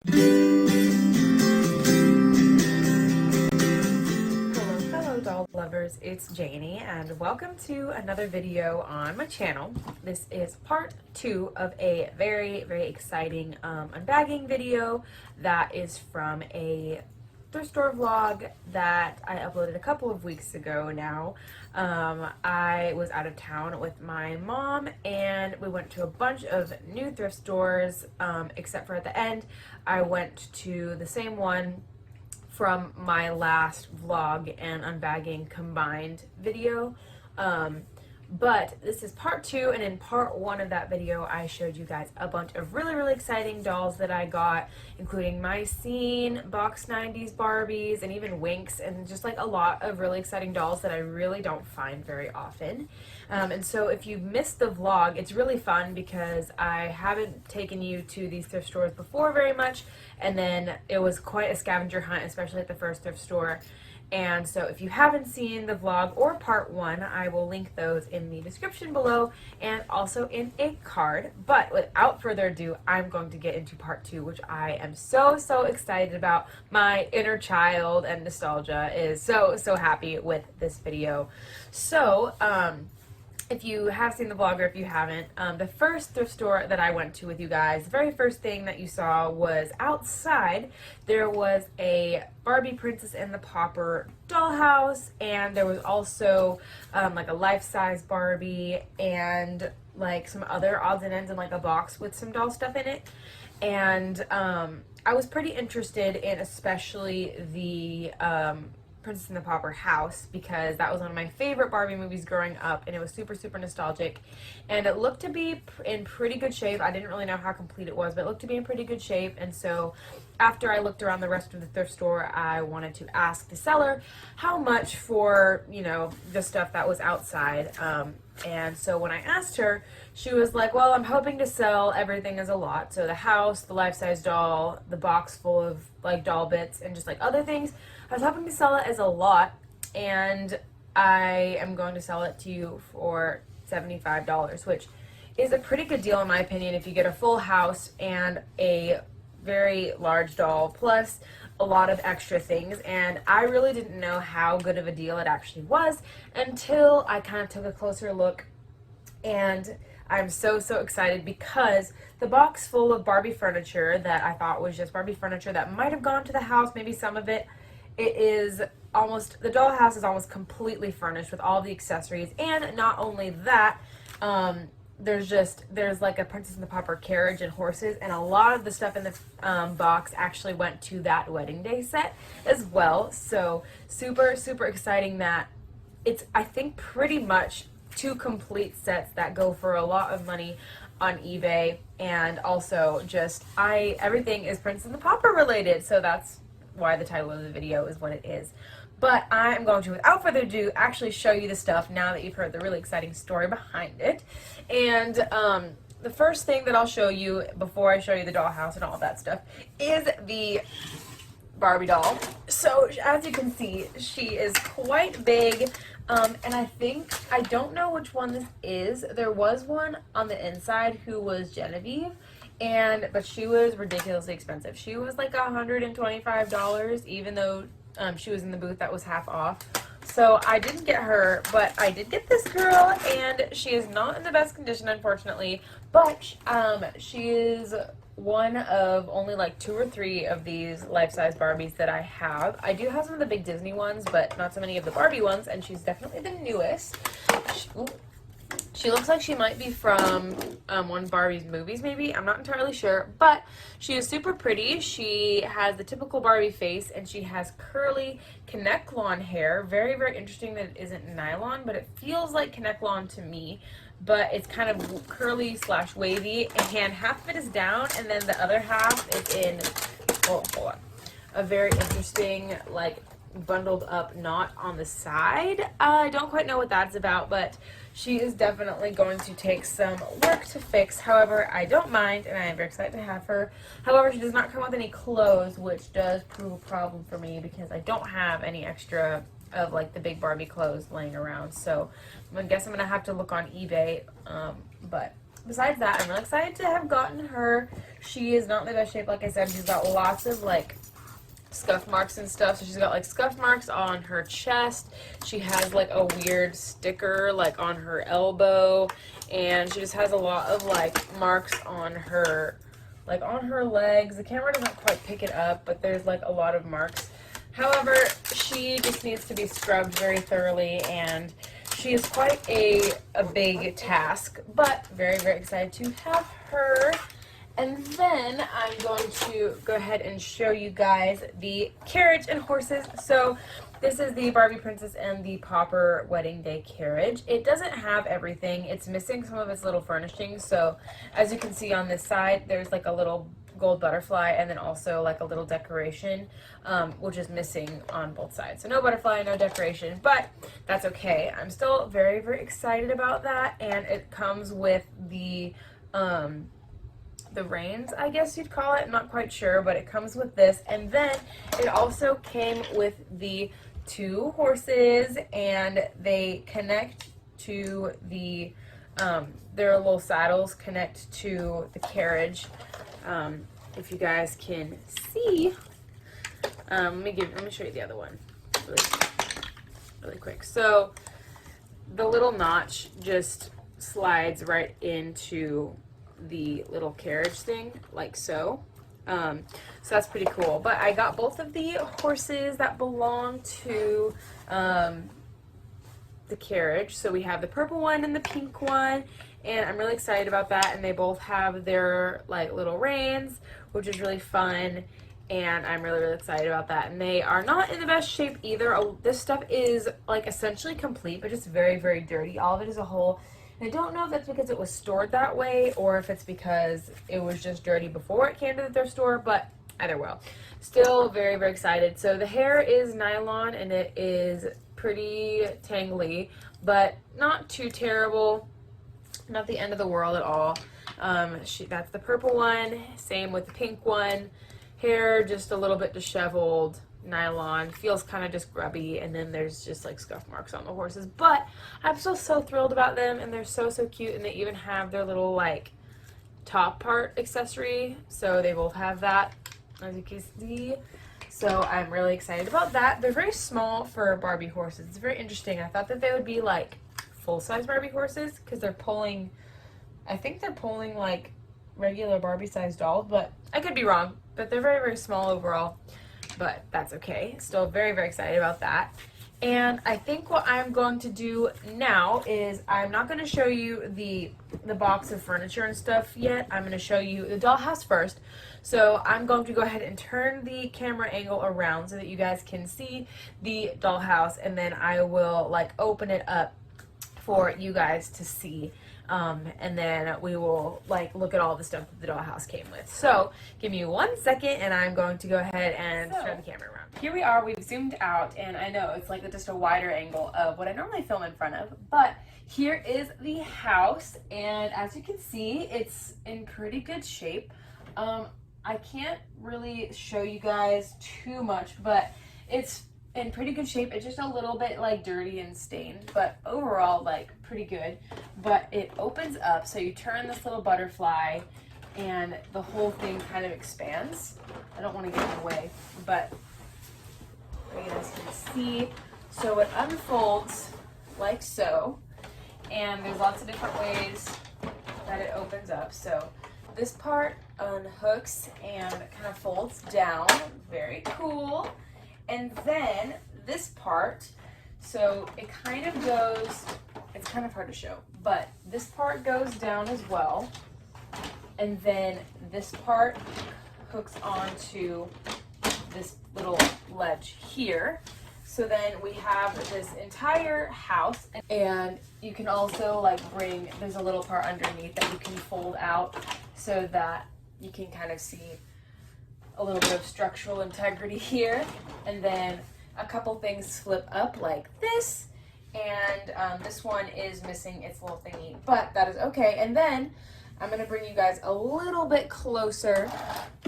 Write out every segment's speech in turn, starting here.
Hello fellow doll lovers, it's Janie and welcome to another video on my channel. This is part 2 of a very exciting unbagging video that is from a thrift store vlog that I uploaded a couple of weeks ago now. I was out of town with my mom and we went to a bunch of new thrift stores, except for at the end I went to the same one from my last vlog and unbagging combined video. But this is part 2, and in part 1 of that video I showed you guys a bunch of really exciting dolls that I got, including My Scene, Box 90s Barbies, and even Winx, and just like a lot of really exciting dolls that I really don't find very often. And so if you missed the vlog, it's really fun because I haven't taken you to these thrift stores before very much, and then it was quite a scavenger hunt, especially at the first thrift store. And so if you haven't seen the vlog or part 1, I will link those in the description below and also in a card. But without further ado, I'm going to get into part 2, which I am so excited about. My inner child and nostalgia is so happy with this video. So, if you have seen the vlog or if you haven't, the first thrift store that I went to with you guys, the very first thing that you saw was outside. There was a Barbie Princess and the Pauper dollhouse, and there was also like a life-size Barbie and like some other odds and ends in like a box with some doll stuff in it. And I was pretty interested in especially the Princess and the Pauper house, because that was one of my favorite Barbie movies growing up, and it was super nostalgic, and it looked to be in pretty good shape. I didn't really know how complete it was, but it looked to be in pretty good shape. And so after I looked around the rest of the thrift store, I wanted to ask the seller how much for, you know, the stuff that was outside. And so when I asked her, she was like, well, I'm hoping to sell everything as a lot. So the house, the life-size doll, the box full of like doll bits, and just like other things. I was hoping to sell it as a lot, and I am going to sell it to you for $75, which is a pretty good deal in my opinion if you get a full house and a very large doll plus a lot of extra things. And I really didn't know how good of a deal it actually was until I kind of took a closer look, and I'm so excited because the box full of Barbie furniture that I thought was just Barbie furniture that might have gone to the house, maybe some of it, it is almost, the dollhouse is almost completely furnished with all the accessories. And not only that, there's like a Princess and the Pauper carriage and horses, and a lot of the stuff in the box actually went to that wedding day set as well. So super exciting that it's, I think, pretty much 2 complete sets that go for a lot of money on eBay. And also just everything is Princess and the Pauper related, so that's why the title of the video is what it is. But I'm going to, without further ado, actually show you the stuff now that you've heard the really exciting story behind it. And the first thing that I'll show you before I show you the dollhouse and all of that stuff is the Barbie doll. So as you can see, she is quite big, and I don't know which one this is. There was one on the inside who was Genevieve, but she was ridiculously expensive. She was like $125, even though she was in the booth that was half off. So I didn't get her, but I did get this girl, and she is not in the best condition, unfortunately. But she is one of only like 2 or 3 of these life-size Barbies that I have. I do have some of the big Disney ones, but not so many of the Barbie ones, and she's definitely the newest. She looks like she might be from one of Barbie's movies, maybe. I'm not entirely sure, but she is super pretty. She has the typical Barbie face, and she has curly connect lawn hair. Very interesting that it isn't nylon, but it feels like connect lawn to me. But it's kind of curly / wavy, and half of it is down, and then the other half is in, hold on, a very interesting, like, bundled up knot on the side. I don't quite know what that's about, but she is definitely going to take some work to fix. However, I don't mind, and I am very excited to have her. However, she does not come with any clothes, which does prove a problem for me because I don't have any extra of like the big Barbie clothes laying around. So I guess I'm gonna have to look on eBay, but besides that, I'm really excited to have gotten her. She is not in the best shape, like I said. She's got lots of like scuff marks and stuff. So she's got like scuff marks on her chest. She has like a weird sticker like on her elbow, and she just has a lot of like marks on her, like on her legs. The camera doesn't quite pick it up, but there's like a lot of marks. However, she just needs to be scrubbed very thoroughly, and she is quite a big task, but very, very excited to have her. And then I'm going to go ahead and show you guys the carriage and horses. So this is the Barbie Princess and the Pauper Wedding Day carriage. It doesn't have everything. It's missing some of its little furnishings. So as you can see on this side, there's like a little gold butterfly and then also like a little decoration, which is missing on both sides. So no butterfly, no decoration, but that's okay. I'm still very, very excited about that. And it comes with the reins, I guess you'd call it. I'm not quite sure, but it comes with this. And then it also came with the 2 horses, and they connect to the their little saddles connect to the carriage. If you guys can see, let me show you the other one really quick. So the little notch just slides right into the little carriage thing, like so. So that's pretty cool. But I got both of the horses that belong to the carriage. So we have the purple one and the pink one, and I'm really excited about that. And they both have their like little reins, which is really fun, and I'm really, really excited about that. And they are not in the best shape either. This stuff is like essentially complete, but just very, very dirty. All of it is a hole. And I don't know if that's because it was stored that way or if it's because it was just dirty before it came to the thrift store, but either way. Still very, very excited. So the hair is nylon, and it is pretty tangly, but not too terrible. Not the end of the world at all. That's the purple one. Same with the pink one. Hair just a little bit disheveled. Nylon, feels kind of just grubby, and then there's just like scuff marks on the horses, but I'm still so thrilled about them, and they're so cute. And they even have their little like top part accessory, so they both have that, as you can see. So I'm really excited about that. They're very small for Barbie horses. It's very interesting. I thought that they would be like full-size Barbie horses because they're pulling, I think they're pulling like regular Barbie-sized dolls, but I could be wrong. But they're very, very small overall. But that's okay. Still very, very excited about that. And I think what I'm going to do now is I'm not going to show you the box of furniture and stuff yet. I'm going to show you the dollhouse first. So I'm going to go ahead and turn the camera angle around so that you guys can see the dollhouse, and then I will like open it up for you guys to see. And then we will like look at all the stuff that the dollhouse came with. So give me 1 second, and I'm going to go ahead and turn the camera around. Here we are. We've zoomed out, and I know it's like just a wider angle of what I normally film in front of, but here is the house, and as you can see, it's in pretty good shape. I can't really show you guys too much, but it's in pretty good shape. It's just a little bit like dirty and stained, but overall like pretty good. But it opens up, so you turn this little butterfly and the whole thing kind of expands. I don't want to get in the way, but you guys can see. So it unfolds like so, and there's lots of different ways that it opens up. So this part unhooks and kind of folds down. Very cool. And then this part, so it kind of goes, it's kind of hard to show, but this part goes down as well. And then this part hooks onto this little ledge here. So then we have this entire house, and you can also like there's a little part underneath that you can fold out so that you can kind of see a little bit of structural integrity here. And then a couple things flip up like this, and this one is missing its little thingy, but that is okay. And then I'm going to bring you guys a little bit closer.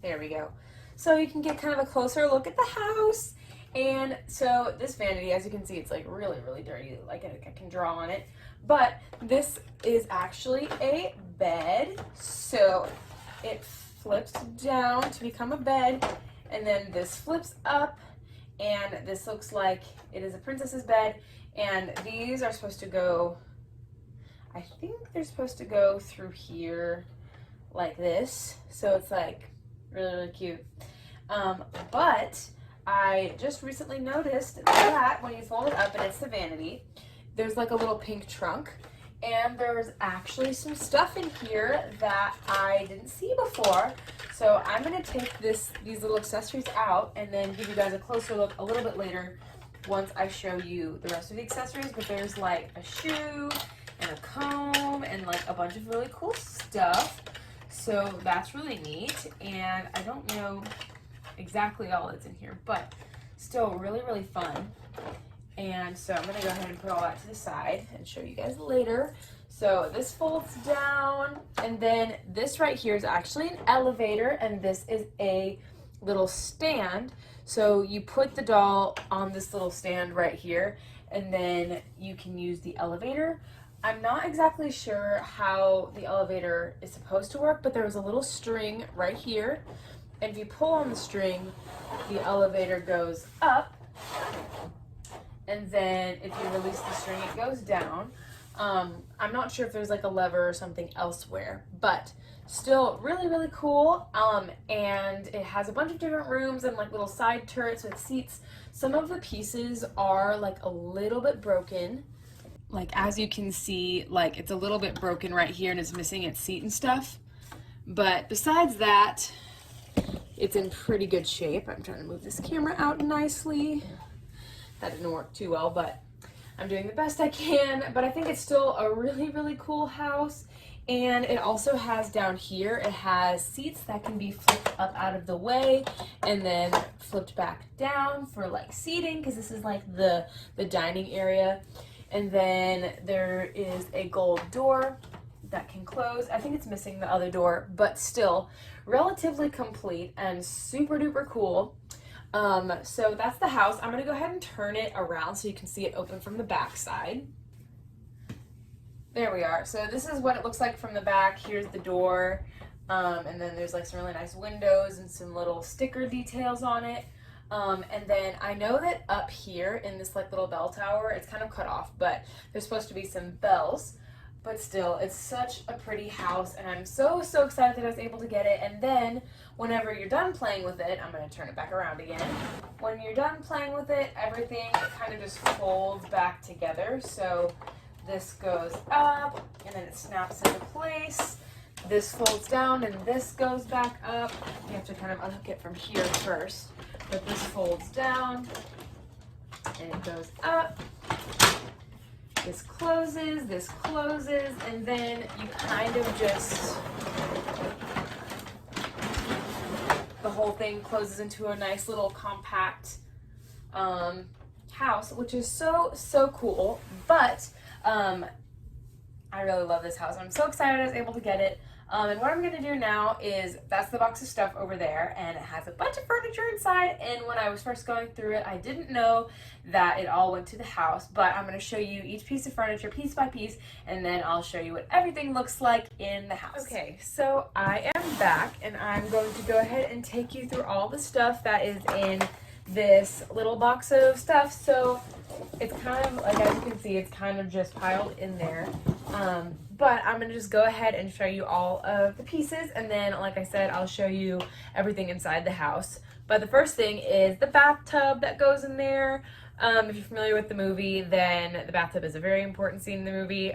There we go. So you can get kind of a closer look at the house. And so this vanity, as you can see, it's like really, really dirty. Like I can draw on it. But this is actually a bed. So it flips down to become a bed. And then this flips up. And this looks like it is a princess's bed. And these are supposed to go, I think they're supposed to go through here like this. So it's like really, really cute. But I just recently noticed that when you fold it up and it's the vanity, there's like a little pink trunk, and there's actually some stuff in here that I didn't see before. So I'm gonna take these little accessories out and then give you guys a closer look a little bit later once I show you the rest of the accessories. But there's like a shoe and a comb and like a bunch of really cool stuff. So that's really neat, and I don't know exactly all that's in here, but still really, really fun. And so I'm gonna go ahead and put all that to the side and show you guys later. So this folds down, and then this right here is actually an elevator, and this is a little stand. So you put the doll on this little stand right here, and then you can use the elevator. I'm not exactly sure how the elevator is supposed to work, but there's a little string right here. And if you pull on the string, the elevator goes up. And then if you release the string, it goes down. I'm not sure if there's like a lever or something elsewhere, but still really, really cool. And it has a bunch of different rooms and like little side turrets with seats. Some of the pieces are like a little bit broken. Like as you can see, like it's a little bit broken right here and it's missing its seat and stuff. But besides that, it's in pretty good shape. I'm trying to move this camera out nicely. That didn't work too well, but I'm doing the best I can. But I think it's still a really, really cool house. And it also has down here, it has seats that can be flipped up out of the way and then flipped back down for like seating, because this is like the dining area. And then there is a gold door that can close. I think it's missing the other door, but still relatively complete and super duper cool. So that's the house. I'm gonna go ahead and turn it around so you can see it open from the back side. There we are. So this is what it looks like from the back. Here's the door, and then there's like some really nice windows and some little sticker details on it. And then I know that up here in this like little bell tower, it's kind of cut off, but there's supposed to be some bells. But still, it's such a pretty house, and I'm so, so excited that I was able to get it. And then, whenever you're done playing with it, I'm going to turn it back around again. When you're done playing with it, everything kind of just folds back together. So this goes up, and then it snaps into place. This folds down, and this goes back up. You have to kind of unhook it from here first. But this folds down, and it goes up. This closes, and then you kind of just, the whole thing closes into a nice little compact house, which is so, so cool. But I really love this house. I'm so excited I was able to get it. And what I'm going to do now is, that's the box of stuff over there, and it has a bunch of furniture inside. And when I was first going through it, I didn't know that it all went to the house, but I'm going to show you each piece of furniture piece by piece, and then I'll show you what everything looks like in the house. Okay, so I am back, and I'm going to go ahead and take you through all the stuff that is in this little box of stuff. So it's kind of like, as you can see, it's kind of just piled in there. But I'm gonna just go ahead and show you all of the pieces, and then, like I said, I'll show you everything inside the house. But the first thing is the bathtub that goes in there. If you're familiar with the movie, then the bathtub is a very important scene in the movie.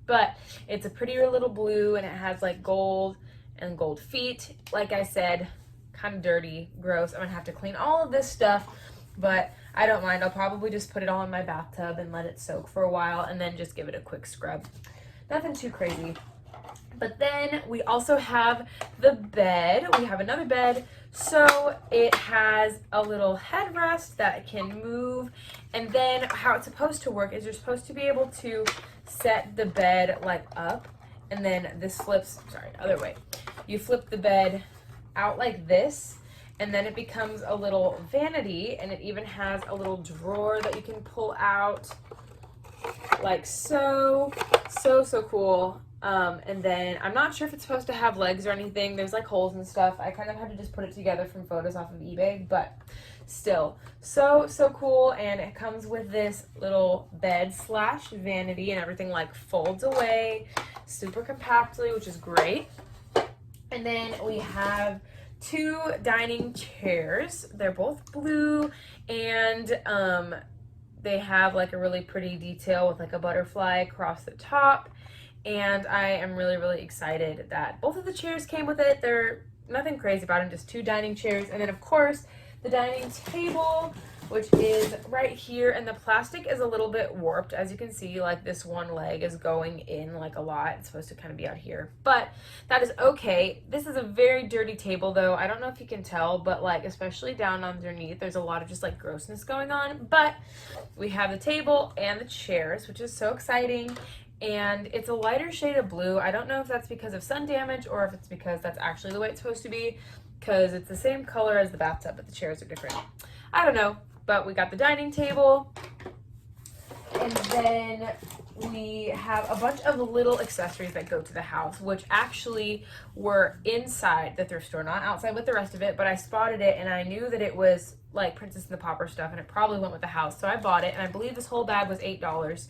But it's a prettier little blue, and it has like gold and gold feet. Like I said, kind of dirty, gross. I'm gonna have to clean all of this stuff, but I don't mind. I'll probably just put it all in my bathtub and let it soak for a while, and then just give it a quick scrub. Nothing too crazy. But then we also have the bed. We have another bed. So it has a little headrest that can move. And then how it's supposed to work is you're supposed to be able to set the bed like up. And then this flips, sorry, other way. You flip the bed out like this. and then it becomes a little vanity, and it even has a little drawer that you can pull out like so. So cool. And then I'm not sure if it's supposed to have legs or anything. There's like holes and stuff. I kind of had to just put it together from photos off of eBay, but still so cool. And it comes with this little bed slash vanity, and everything like folds away super compactly, which is great. And then we have two dining chairs. They're both blue, and they have like a really pretty detail with like a butterfly across the top. And I am really excited that both of the chairs came with it. They're nothing crazy about them, just two dining chairs. And then of course the dining table, which is right here, and the plastic is a little bit warped. As you can see, like this one leg is going in like a lot. It's supposed to kind of be out here, but that is okay. This is a very dirty table though. I don't know if you can tell, but like especially down underneath, there's a lot of just like grossness going on. But we have the table and the chairs, which is so exciting. And it's a lighter shade of blue. I don't know if that's because of sun damage or if it's because that's actually the way it's supposed to be, because it's the same color as the bathtub, but the chairs are different. I don't know, but we got the dining table. And then we have a bunch of little accessories that go to the house, which actually were inside the thrift store, not outside with the rest of it, but I spotted it and I knew that it was like Princess and the Pauper stuff, and it probably went with the house, so I bought it. And I believe this whole bag was $8,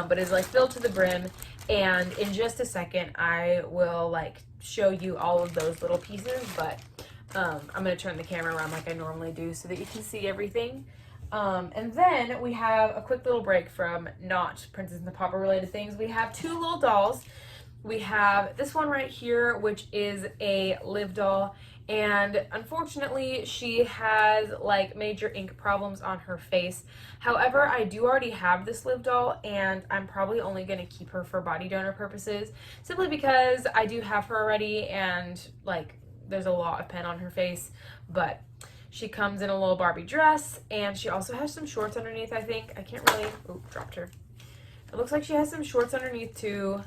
but it's like filled to the brim. And in just a second I will like show you all of those little pieces, but I'm gonna turn the camera around like I normally do so that you can see everything. And then we have a quick little break from not Princess and the Pauper related things. We have two little dolls. We have this one right here, which is a Liv doll, and unfortunately she has like major ink problems on her face. However, I do already have this Liv doll, and I'm probably only going to keep her for body donor purposes, simply because I do have her already, and like there's a lot of pen on her face. But she comes in a little Barbie dress, and she also has some shorts underneath, I think. I can't really, oh, dropped her. It looks like she has some shorts underneath too,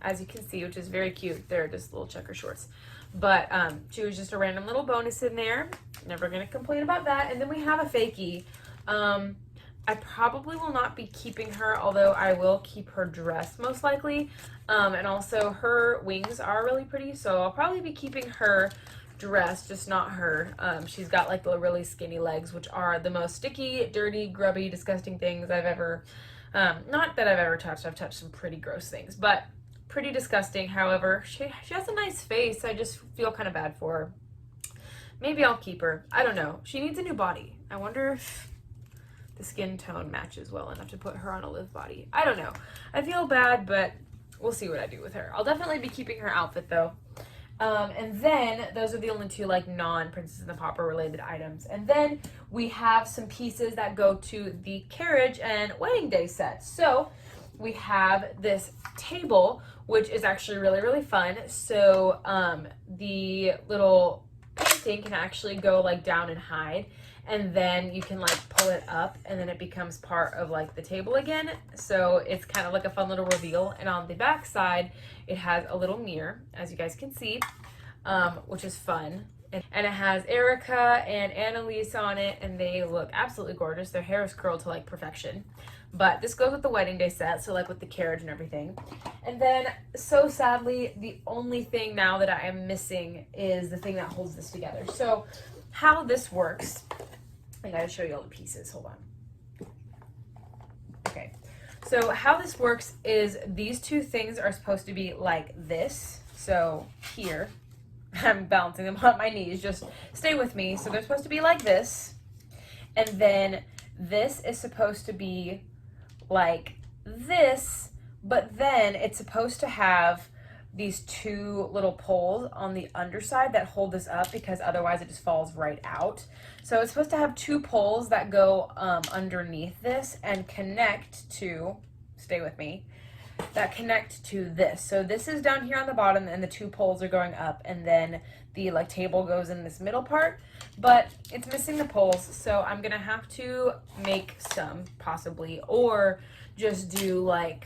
as you can see, which is very cute. They're just little checker shorts. But she was just a random little bonus in there. Never gonna complain about that. And then we have a fakie. I probably will not be keeping her, although I will keep her dress most likely. And also her wings are really pretty, so I'll probably be keeping her dress, just not her. She's got like the really skinny legs, which are the most sticky, dirty, grubby, disgusting things I've ever, not that I've ever touched. I've touched some pretty gross things, but pretty disgusting. However, she has a nice face. I just feel kind of bad for her. Maybe I'll keep her. I don't know. She needs a new body. I wonder if the skin tone matches well enough to put her on a Liv body. I don't know. I feel bad, but we'll see what I do with her. I'll definitely be keeping her outfit though. And then those are the only two like non-Princess and the Pauper related items. And then we have some pieces that go to the Carriage and wedding day set. So we have this table, which is actually really fun. So the little painting can actually go like down and hide, and then you can like pull it up, and then it becomes part of like the table again. So it's kind of like a fun little reveal. And on the back side it has a little mirror, as you guys can see, which is fun. And it has Erica and Annalise on it, and they look absolutely gorgeous. Their hair is curled to like perfection. But this goes with the wedding day set, so like with the carriage and everything. And then, so sadly, the only thing now that I am missing is the thing that holds this together. So how this works, I gotta show you all the pieces, hold on. Okay, so how this works is these two things are supposed to be like this. So here, I'm balancing them on my knees, just stay with me. So they're supposed to be like this. And then this is supposed to be like this, but then it's supposed to have these two little poles on the underside that hold this up, because otherwise it just falls right out. So it's supposed to have two poles that go underneath this and connect to, stay with me, that connect to this. So this is down here on the bottom, and the two poles are going up, and then the like table goes in this middle part, but it's missing the poles. So I'm gonna have to make some possibly, or just do like,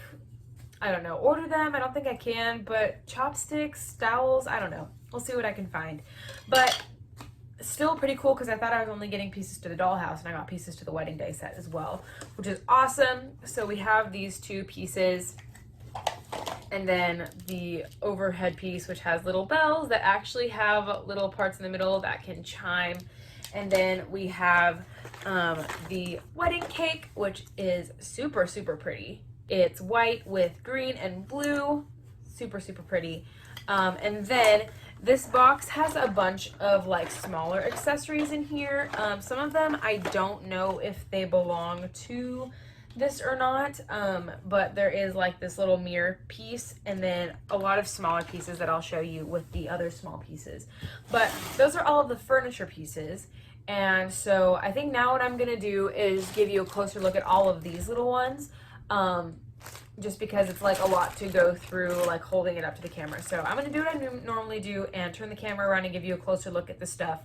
I don't know, order them. I don't think I can, but chopsticks, dowels, I don't know. We'll see what I can find. But still pretty cool because I thought I was only getting pieces to the dollhouse, and I got pieces to the wedding day set as well, which is awesome. So we have these 2 pieces, and then the overhead piece, which has little bells that actually have little parts in the middle that can chime. And then we have the wedding cake, which is super, super pretty. It's white with green and blue, super, super pretty. And then this box has a bunch of like smaller accessories in here. Some of them I don't know if they belong to this or not, but there is like this little mirror piece, and then a lot of smaller pieces that I'll show you with the other small pieces. But those are all of the furniture pieces. And so I think now what I'm gonna do is give you a closer look at all of these little ones, just because it's like a lot to go through, like holding it up to the camera. So I'm gonna do what I normally do and turn the camera around and give you a closer look at the stuff.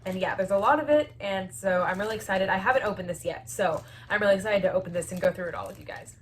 And yeah, there's a lot of it, and so I'm really excited. I haven't opened this yet, so I'm really excited to open this and go through it all with you guys.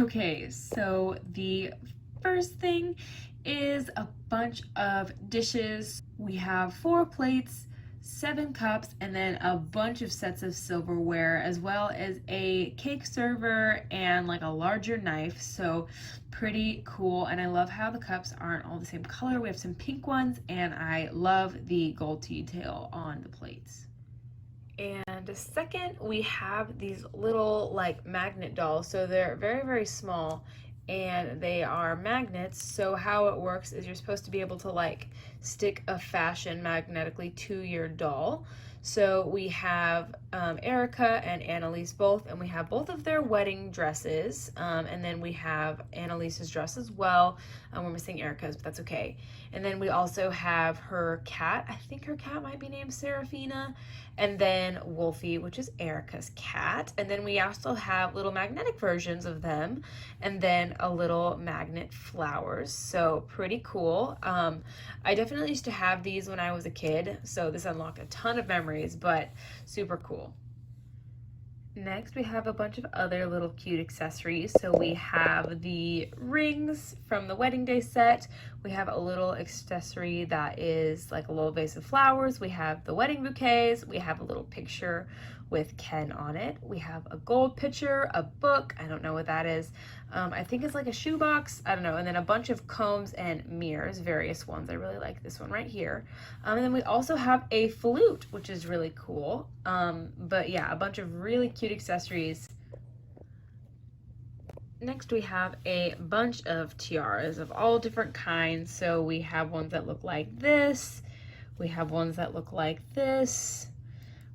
Okay, so the first thing is a bunch of dishes. We have 4 plates, 7 cups, and then a bunch of sets of silverware, as well as a cake server and like a larger knife. So pretty cool. And I love how the cups aren't all the same color. We have some pink ones, and I love the gold detail on the plates. And second, we have these little like magnet dolls. So they're very, very small, and they are magnets. So how it works is you're supposed to be able to like stick a fashion magnetically to your doll. So we have Erica and Annalise both, and we have both of their wedding dresses, and then we have Annalise's dress as well. We're missing Erica's, but that's okay. And then we also have her cat. I think her cat might be named Serafina. And then Wolfie, which is Erica's cat. And then we also have little magnetic versions of them, and then a little magnet flowers. So pretty cool. I definitely used to have these when I was a kid, so this unlocked a ton of memories, but super cool. Next, we have a bunch of other little cute accessories. So we have the rings from the wedding day set. We have a little accessory that is like a little vase of flowers. We have the wedding bouquets. We have a little picture with Ken on it. We have a gold pitcher, a book. I don't know what that is. I think it's like a shoebox. I don't know. And then a bunch of combs and mirrors, various ones. I really like this one right here. And then we also have a flute, which is really cool. But yeah, a bunch of really cute accessories. Next, we have a bunch of tiaras of all different kinds. So we have ones that look like this. We have ones that look like this.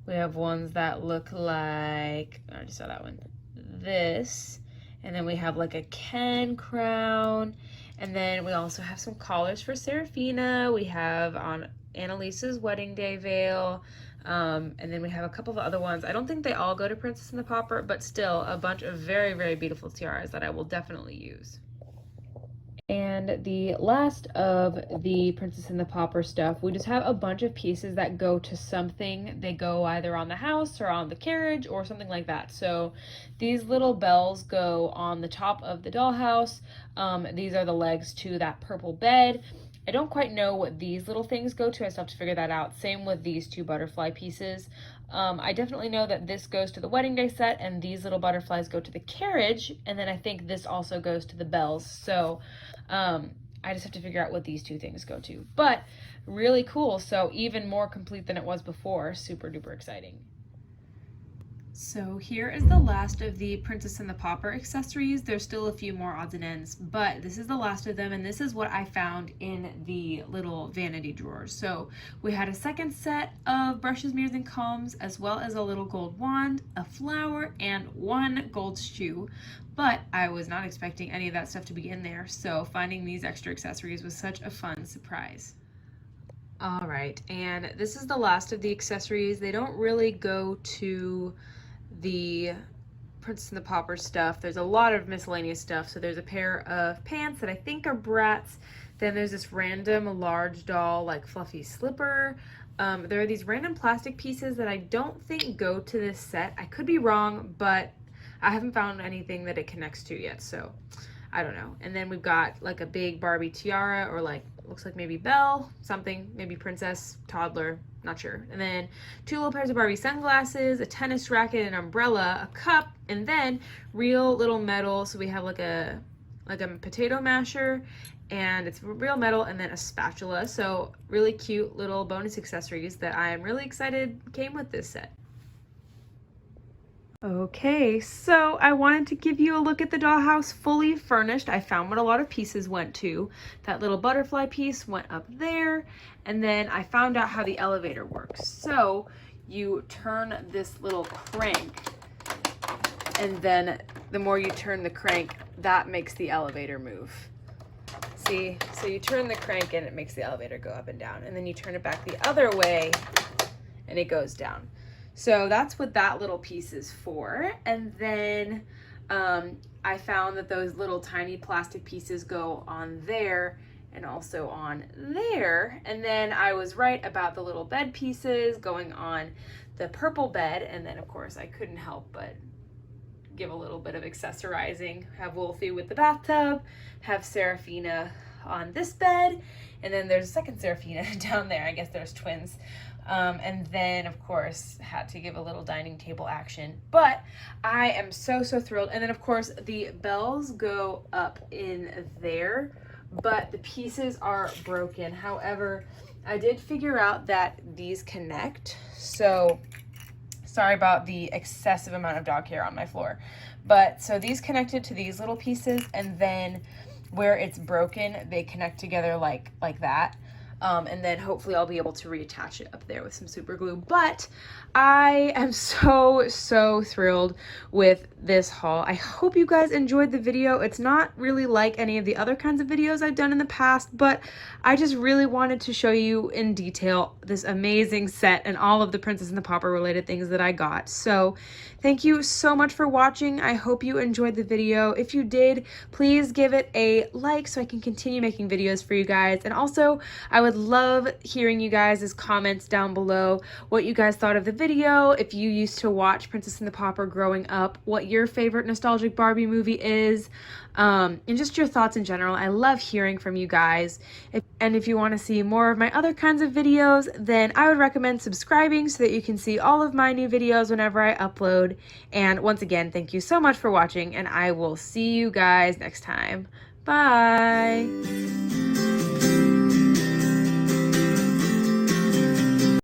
We have ones that look like, I already saw that one, this. And then we have like a Ken crown. And then we also have some collars for Serafina. We have on Annalise's wedding day veil. And then we have a couple of other ones. I don't think they all go to Princess and the Pauper, but still a bunch of very, very beautiful tiaras that I will definitely use. And the last of the Princess and the Pauper stuff, we just have a bunch of pieces that go to something. They go either on the house or on the carriage or something like that. So these little bells go on the top of the dollhouse. These are the legs to that purple bed. I don't quite know what these little things go to. I still have to figure that out. Same with these 2 butterfly pieces. I definitely know that this goes to the wedding day set, and these little butterflies go to the carriage, and then I think this also goes to the bells. So I just have to figure out what these 2 things go to. But really cool. So even more complete than it was before. Super duper exciting. So here is the last of the Princess and the Pauper accessories. There's still a few more odds and ends, but this is the last of them, and this is what I found in the little vanity drawers. So we had a second set of brushes, mirrors, and combs, as well as a little gold wand, a flower, and 1 gold shoe. But I was not expecting any of that stuff to be in there, so finding these extra accessories was such a fun surprise. All right, and this is the last of the accessories. They don't really go to the Princess and the Pauper stuff. There's a lot of miscellaneous stuff. So there's a pair of pants that I think are Bratz. Then there's this random large doll like fluffy slipper. There are these random plastic pieces that I don't think go to this set. I could be wrong, but I haven't found anything that it connects to yet, so I don't know. And then we've got like a big Barbie tiara, or like looks like maybe Belle, something, maybe princess, toddler, not sure. And then 2 little pairs of Barbie sunglasses, a tennis racket, an umbrella, a cup, and then real little metal. So we have like a potato masher, and it's real metal, and then a spatula. So really cute little bonus accessories that I am really excited came with this set. Okay, so I wanted to give you a look at the dollhouse fully furnished. I found what a lot of pieces went to. That little butterfly piece went up there, and then I found out how the elevator works. So you turn this little crank, and then the more you turn the crank, that makes the elevator move. See, so you turn the crank and it makes the elevator go up and down, and then you turn it back the other way and it goes down. So that's what that little piece is for. And then I found that those little tiny plastic pieces go on there and also on there. And then I was right about the little bed pieces going on the purple bed. And then of course I couldn't help but give a little bit of accessorizing. Have Wolfie with the bathtub, have Seraphina on this bed, and then there's a second Seraphina down there. I guess there's twins. And then of course had to give a little dining table action, but I am so thrilled. And then of course the bells go up in there, but the pieces are broken. However, I did figure out that these connect, so sorry about the excessive amount of dog hair on my floor, but so these connected to these little pieces, and then where it's broken they connect together like that. And then hopefully I'll be able to reattach it up there with some super glue. But I am so thrilled with this haul. I hope you guys enjoyed the video. It's not really like any of the other kinds of videos I've done in the past, but I just really wanted to show you in detail this amazing set and all of the Princess and the Pauper related things that I got. So thank you so much for watching. I hope you enjoyed the video. If you did, please give it a like so I can continue making videos for you guys. And also, I would love hearing you guys' comments down below, what you guys thought of the video, if you used to watch Princess and the Pauper growing up, what your favorite nostalgic Barbie movie is, and just your thoughts in general. I love hearing from you guys. And if you want to see more of my other kinds of videos, then I would recommend subscribing so that you can see all of my new videos whenever I upload. And once again, thank you so much for watching, and I will see you guys next time. Bye!